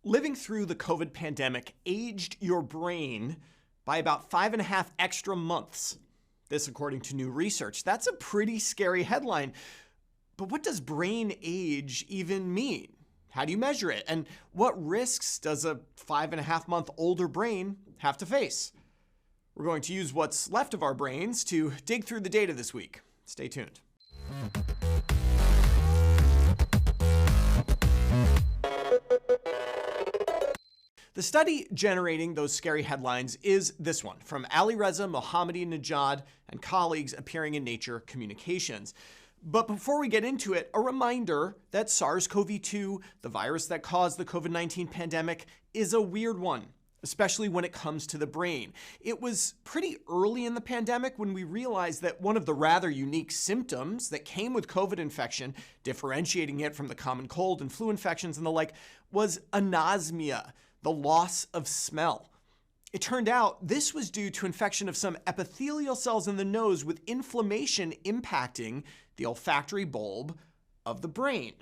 Living through the COVID pandemic aged your brain by about 5.5 extra months. This, according to new research. That's a pretty scary headline. But what does brain age even mean? How do you measure it? And what risks does a 5.5-month older brain have to face? We're going to use what's left of our brains to dig through the data this week. Stay tuned. The study generating those scary headlines is this one from Alireza Mohammadi-Nejad and colleagues appearing in Nature Communications. But before we get into it, a reminder that SARS-CoV-2, the virus that caused the COVID-19 pandemic, is a weird one, especially when it comes to the brain. It was pretty early in the pandemic when we realized that one of the rather unique symptoms that came with COVID infection, differentiating it from the common cold and flu infections and the like, was anosmia, the loss of smell. It turned out this was due to infection of some epithelial cells in the nose with inflammation impacting the olfactory bulb of the brain.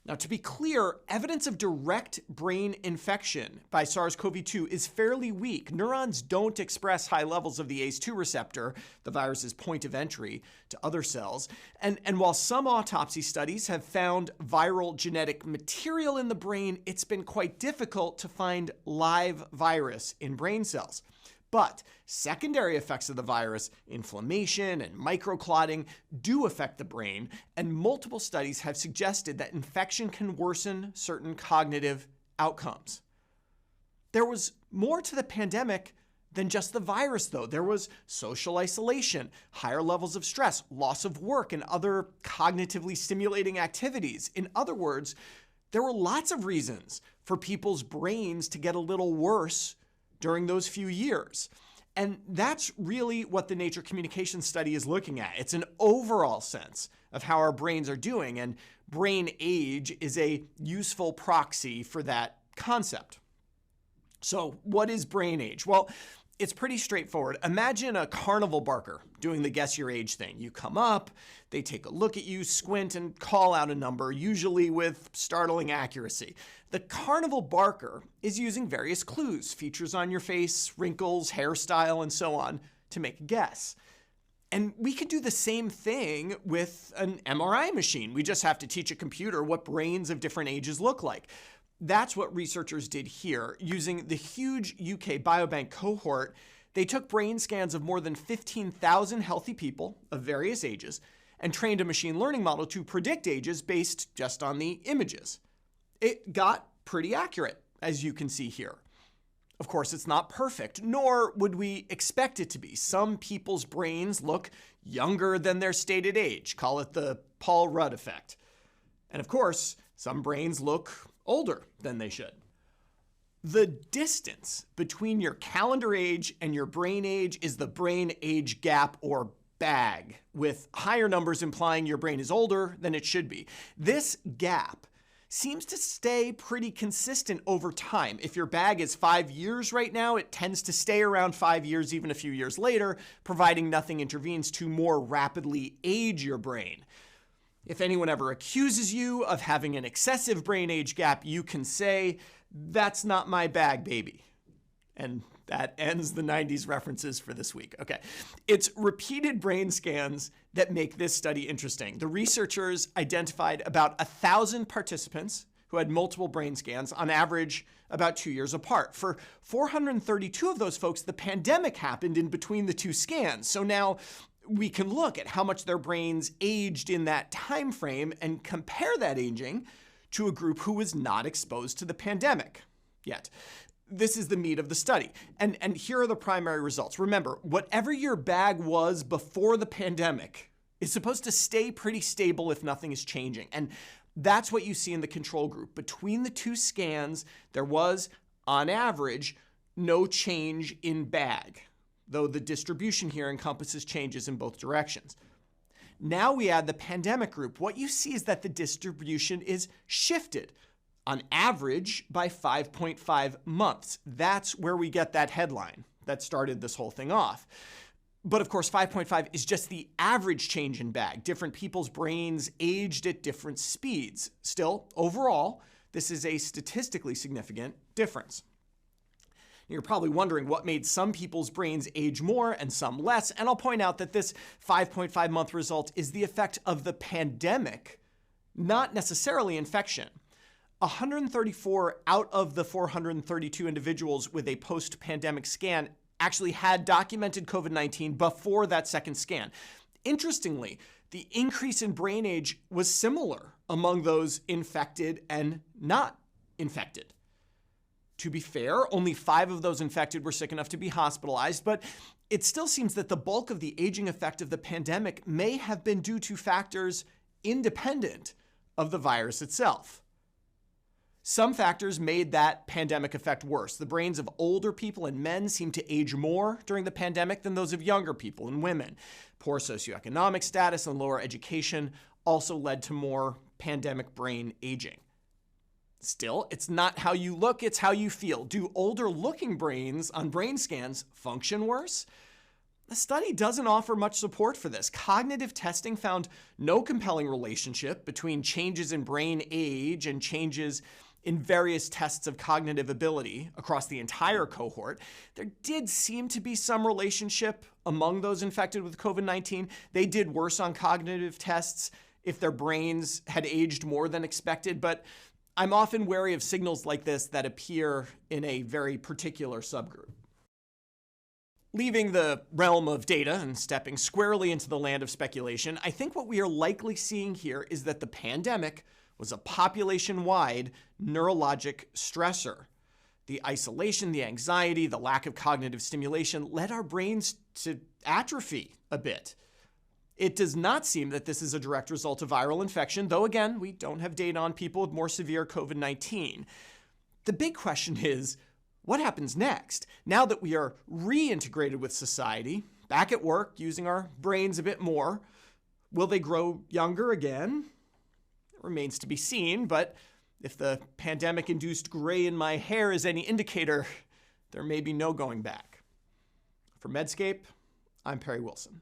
Now, to be clear, evidence of direct brain infection by SARS-CoV-2 is fairly weak. Neurons don't express high levels of the ACE2 receptor, the virus's point of entry to other cells. And while some autopsy studies have found viral genetic material in the brain, it's been quite difficult to find live virus in brain cells. But secondary effects of the virus, inflammation and microclotting, do affect the brain, and multiple studies have suggested that infection can worsen certain cognitive outcomes. There was more to the pandemic than just the virus, though. There was social isolation, higher levels of stress, loss of work, and other cognitively stimulating activities. In other words, there were lots of reasons for people's brains to get a little worse during those few years. And that's really what the Nature Communications study is looking at. It's an overall sense of how our brains are doing, and brain age is a useful proxy for that concept. So what is brain age? Well, it's pretty straightforward. Imagine a carnival barker doing the guess your age thing. You come up, they take a look at you, squint, and call out a number, usually with startling accuracy. The carnival barker is using various clues, features on your face, wrinkles, hairstyle, and so on, to make a guess. And we can do the same thing with an MRI machine. We just have to teach a computer what brains of different ages look like. That's what researchers did here. Using the huge UK Biobank cohort, they took brain scans of more than 15,000 healthy people of various ages and trained a machine learning model to predict ages based just on the images. It got pretty accurate, as you can see here. Of course, it's not perfect, nor would we expect it to be. Some people's brains look younger than their stated age. Call it the Paul Rudd effect. And of course, some brains look older than they should. The distance between your calendar age and your brain age is the brain age gap, or BAG, with higher numbers implying your brain is older than it should be. This gap seems to stay pretty consistent over time. If your BAG is 5 years right now, it tends to stay around 5 years even a few years later, providing nothing intervenes to more rapidly age your brain. If anyone ever accuses you of having an excessive brain age gap, you can say, "That's not my bag, baby." And that ends the 90s references for this week. Okay. It's repeated brain scans that make this study interesting. The researchers identified about 1,000 participants who had multiple brain scans, on average about 2 years apart. For 432 of those folks, the pandemic happened in between the two scans. So now we can look at how much their brains aged in that time frame and compare that aging to a group who was not exposed to the pandemic yet. This is the meat of the study. And here are the primary results. Remember, whatever your BAG was before the pandemic is supposed to stay pretty stable if nothing is changing. And that's what you see in the control group. Between the two scans, there was, on average, no change in BAG, though the distribution here encompasses changes in both directions. Now we add the pandemic group. What you see is that the distribution is shifted, on average, by 5.5 months. That's where we get that headline that started this whole thing off. But of course, 5.5 is just the average change in BAG. Different people's brains aged at different speeds. Still, overall, this is a statistically significant difference. You're probably wondering what made some people's brains age more and some less, and I'll point out that this 5.5-month result is the effect of the pandemic, not necessarily infection. 134 out of the 432 individuals with a post-pandemic scan actually had documented COVID-19 before that second scan. Interestingly, the increase in brain age was similar among those infected and not infected. To be fair, only 5 of those infected were sick enough to be hospitalized, but it still seems that the bulk of the aging effect of the pandemic may have been due to factors independent of the virus itself. Some factors made that pandemic effect worse. The brains of older people and men seemed to age more during the pandemic than those of younger people and women. Poor socioeconomic status and lower education also led to more pandemic brain aging. Still, it's not how you look, it's how you feel. Do older-looking brains on brain scans function worse? The study doesn't offer much support for this. Cognitive testing found no compelling relationship between changes in brain age and changes in various tests of cognitive ability across the entire cohort. There did seem to be some relationship among those infected with COVID-19. They did worse on cognitive tests if their brains had aged more than expected, but I'm often wary of signals like this that appear in a very particular subgroup. Leaving the realm of data and stepping squarely into the land of speculation, I think what we are likely seeing here is that the pandemic was a population-wide neurologic stressor. The isolation, the anxiety, the lack of cognitive stimulation led our brains to atrophy a bit. It does not seem that this is a direct result of viral infection, though again, we don't have data on people with more severe COVID-19. The big question is, what happens next? Now that we are reintegrated with society, back at work, using our brains a bit more, will they grow younger again? It remains to be seen, but if the pandemic-induced gray in my hair is any indicator, there may be no going back. For Medscape, I'm Perry Wilson.